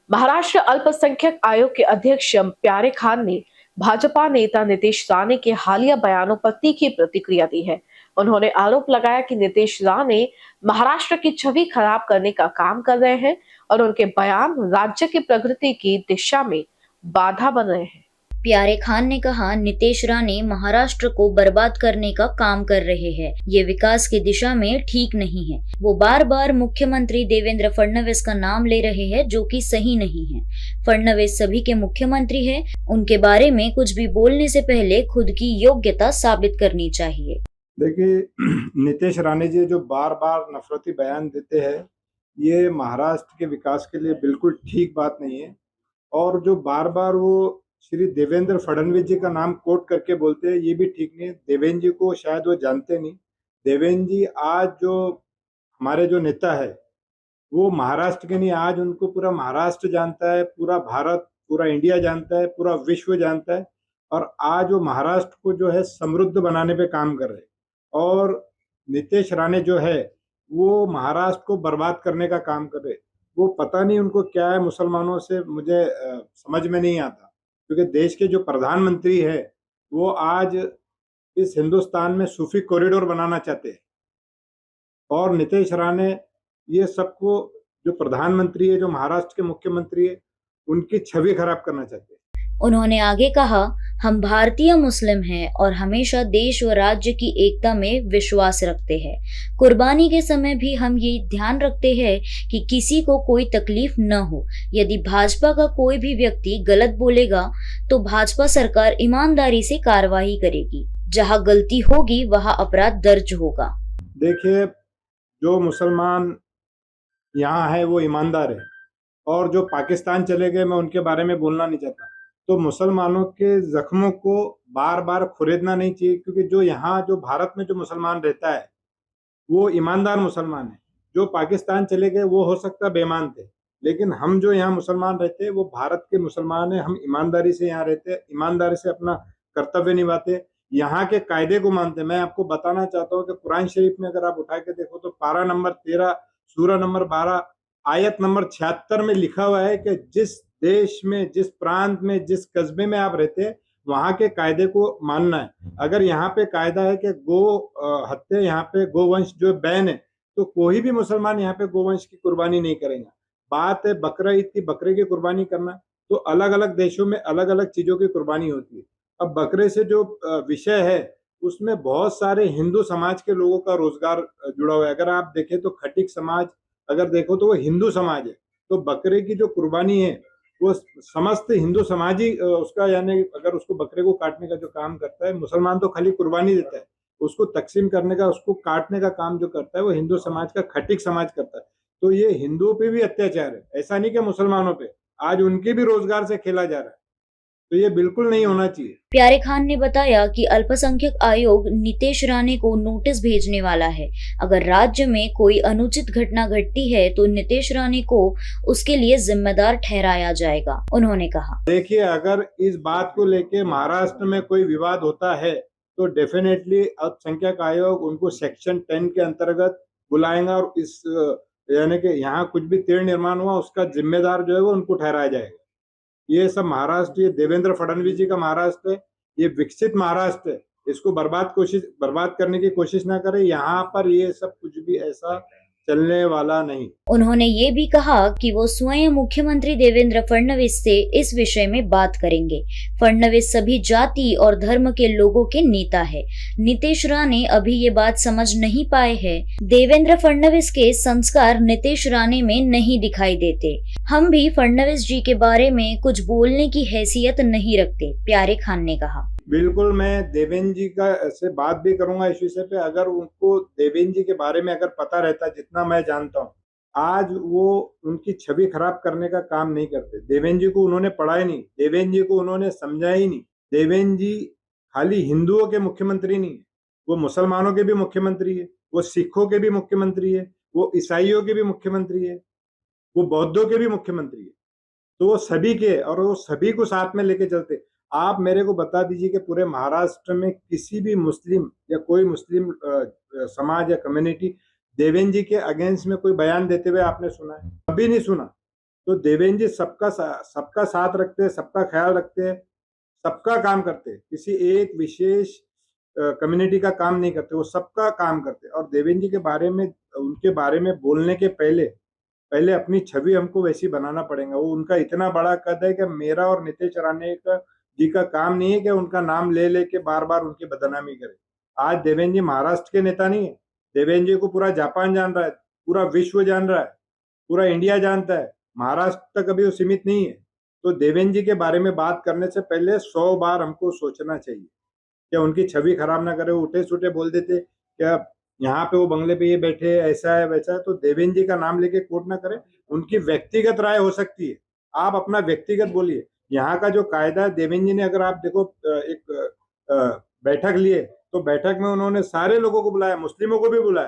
महाराष्ट्र अल्पसंख्यक आयोग के अध्यक्ष प्यारे खान ने भाजपा नेता नीतीश राणे के हालिया बयानों पर तीखी प्रतिक्रिया दी है। उन्होंने आरोप लगाया कि नीतीश राणे महाराष्ट्र की छवि खराब करने का काम कर रहे हैं और उनके बयान राज्य की प्रगति की दिशा में बाधा बन रहे हैं। प्यारे खान ने कहा, नीतीश राणे महाराष्ट्र को बर्बाद करने का काम कर रहे हैं। ये विकास की दिशा में ठीक नहीं है। वो बार बार मुख्यमंत्री देवेंद्र फडणवीस का नाम ले रहे हैं, जो कि सही नहीं है। फडणवीस सभी के मुख्यमंत्री हैं। उनके बारे में कुछ भी बोलने से पहले खुद की योग्यता साबित करनी चाहिए। देखिए, नीतीश राणे जी जो बार बार नफरती बयान देते हैं, ये महाराष्ट्र के विकास के लिए बिल्कुल ठीक बात नहीं है। और जो बार बार वो श्री देवेंद्र फडणवीस जी का नाम कोट करके बोलते हैं, ये भी ठीक नहीं है। देवेंद्र जी को शायद वो जानते नहीं। देवेंद्र जी आज जो हमारे जो नेता है, वो महाराष्ट्र के नहीं, आज उनको पूरा महाराष्ट्र जानता है, पूरा भारत, पूरा इंडिया जानता है, पूरा विश्व जानता है। और आज वो महाराष्ट्र को जो है समृद्ध बनाने पे काम कर रहे हैं। और नीतीश राणे जो है, वो महाराष्ट्र को बर्बाद करने का काम कर रहे। वो पता नहीं उनको क्या है मुसलमानों से, मुझे समझ में नहीं आता। क्योंकि देश के जो प्रधानमंत्री है, वो आज इस हिंदुस्तान में सूफी कॉरिडोर बनाना चाहते हैं। और नीतीश राणे ये सबको, जो प्रधानमंत्री है, जो महाराष्ट्र के मुख्यमंत्री है, उनकी छवि खराब करना चाहते हैं। उन्होंने आगे कहा, हम भारतीय मुस्लिम हैं और हमेशा देश व राज्य की एकता में विश्वास रखते हैं। कुर्बानी के समय भी हम ये ध्यान रखते हैं कि किसी को कोई तकलीफ न हो। यदि भाजपा का कोई भी व्यक्ति गलत बोलेगा तो भाजपा सरकार ईमानदारी से कार्रवाई करेगी। जहां गलती होगी वहां अपराध दर्ज होगा। देखिए, जो मुसलमान यहाँ है वो ईमानदार है। और जो पाकिस्तान चले गए, मैं उनके बारे में बोलना नहीं चाहता। तो मुसलमानों के जख्मों को बार बार खुरेदना नहीं चाहिए, क्योंकि जो यहाँ जो भारत में जो मुसलमान रहता है, वो ईमानदार मुसलमान है। जो पाकिस्तान चले गए वो हो सकता बेईमान थे, लेकिन हम जो यहाँ मुसलमान रहते हैं, वो भारत के मुसलमान हैं। हम ईमानदारी से यहाँ रहते हैं, ईमानदारी से अपना कर्तव्य निभाते, यहाँ के कायदे को मानते। मैं आपको बताना चाहता हूँ कि कुरान शरीफ में अगर आप उठा के देखो तो पारा नंबर 13, सूरा नंबर 12, आयत नंबर 76 में लिखा हुआ है कि जिस देश में, जिस प्रांत में, जिस कस्बे में आप रहते हैं, वहां के कायदे को मानना है। अगर यहाँ पे कायदा है कि गो हत्या, यहाँ पे गोवंश जो बैन है, तो कोई भी मुसलमान यहाँ पे गोवंश की कुर्बानी नहीं करेगा। बात है बकरा ईद की, बकरे की कुर्बानी करना, तो अलग अलग देशों में अलग अलग चीजों की कुर्बानी होती है। अब बकरे से जो विषय है, उसमें बहुत सारे हिंदू समाज के लोगों का रोजगार जुड़ा हुआ है। अगर आप देखें तो खटिक समाज, अगर देखो तो वो हिंदू समाज है। तो बकरे की जो कुर्बानी है, वो समस्त हिंदू समाज ही उसका, यानी अगर उसको बकरे को काटने का जो काम करता है, मुसलमान तो खाली कुर्बानी देता है, उसको तकसीम करने का, उसको काटने का काम जो करता है, वो हिंदू समाज का, खटिक समाज करता है। तो ये हिंदुओं पे भी अत्याचार है, ऐसा नहीं कि मुसलमानों पे। आज उनके भी रोजगार से खेला जा रहा है, तो ये बिल्कुल नहीं होना चाहिए। प्यारे खान ने बताया कि अल्पसंख्यक आयोग नीतीश राणे को नोटिस भेजने वाला है। अगर राज्य में कोई अनुचित घटना घटती है तो नीतीश राणे को उसके लिए जिम्मेदार ठहराया जाएगा। उन्होंने कहा, देखिए, अगर इस बात को लेके महाराष्ट्र में कोई विवाद होता है, तो डेफिनेटली अल्पसंख्यक आयोग उनको सेक्शन 10 के अंतर्गत बुलाएगा। और इस यानी कि यहाँ कुछ भी तीर्ण निर्माण हुआ, उसका जिम्मेदार जो है वो उनको ठहराया जाएगा। ये सब महाराष्ट्र, ये देवेंद्र फडणवीस जी का महाराष्ट्र है, ये विकसित महाराष्ट्र है। इसको बर्बाद करने की कोशिश ना करें। यहाँ पर ये सब कुछ भी ऐसा चलने वाला नहीं। उन्होंने ये भी कहा कि वो स्वयं मुख्यमंत्री देवेंद्र फडणवीस से इस विषय में बात करेंगे। फडणवीस सभी जाति और धर्म के लोगों के नेता है। नीतीश राणे अभी ये बात समझ नहीं पाए हैं। देवेंद्र फडणवीस के संस्कार नीतीश राणे में नहीं दिखाई देते। हम भी फडणवीस जी के बारे में कुछ बोलने की हैसियत नहीं रखते, प्यारे खान ने कहा। बिल्कुल, मैं देवेंद्र जी का से बात भी करूंगा इस विषय पे। अगर उनको देवेंद्र जी के बारे में अगर पता रहता, जितना मैं जानता हूँ, आज वो उनकी छवि खराब करने का काम नहीं करते। देवेंद्र जी को उन्होंने पढ़ा ही नहीं, देवेंद्र जी को उन्होंने समझा ही नहीं। देवेंद्र जी खाली हिंदुओं के मुख्यमंत्री नहीं है, वो मुसलमानों के भी मुख्यमंत्री है, वो सिखों के भी मुख्यमंत्री है, वो ईसाइयों के भी मुख्यमंत्री है, वो बौद्धों के भी मुख्यमंत्री है। तो वो सभी के, और वो सभी को साथ में लेके चलते। आप मेरे को बता दीजिए कि पूरे महाराष्ट्र में किसी भी मुस्लिम या कोई मुस्लिम समाज या कम्युनिटी देवेंद्र जी के अगेंस्ट में कोई बयान देते हुए आपने सुना है? कभी नहीं सुना। तो देवेंद्र जी सबका साथ रखते हैं, सबका ख्याल रखते हैं, सबका काम करते हैं, किसी एक विशेष कम्युनिटी का काम नहीं करते, वो सबका काम करते हैं। और देवेंद्र जी के बारे में, उनके बारे में बोलने के पहले अपनी छवि हमको वैसी बनाना पड़ेगा। वो उनका इतना बड़ा कद है कि मेरा और नितेश राणे जी का काम नहीं है कि उनका नाम ले लेके बार बार उनकी बदनामी करे। आज देवेंद्र जी महाराष्ट्र के नेता नहीं है, देवेंद्र जी को पूरा जापान जान रहा है, पूरा विश्व जान रहा है, पूरा इंडिया जानता है, महाराष्ट्र तक अभी वो सीमित नहीं है। तो देवेंद्र जी के बारे में बात करने से पहले 100 बार हमको सोचना चाहिए कि उनकी छवि खराब ना करे। उठे सूठे बोल देते क्या यहाँ पे वो बंगले पे ये बैठे, ऐसा है वैसा है, तो देवेंद्र जी का नाम लेके कोट ना करें। उनकी व्यक्तिगत राय हो सकती है, आप अपना व्यक्तिगत बोलिए। यहाँ का जो कायदा है, देवेंद्र जी ने, अगर आप देखो एक बैठक लिए तो बैठक में उन्होंने सारे लोगों को बुलाया, मुस्लिमों को भी बुलाया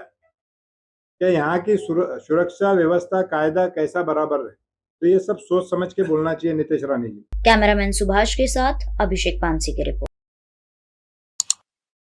कि यहाँ की सुरक्षा व्यवस्था कायदा कैसा बराबर है। तो ये सब सोच समझ के बोलना चाहिए नितेश राणे जी। कैमरामैन सुभाष के साथ अभिषेक पानसी की रिपोर्ट।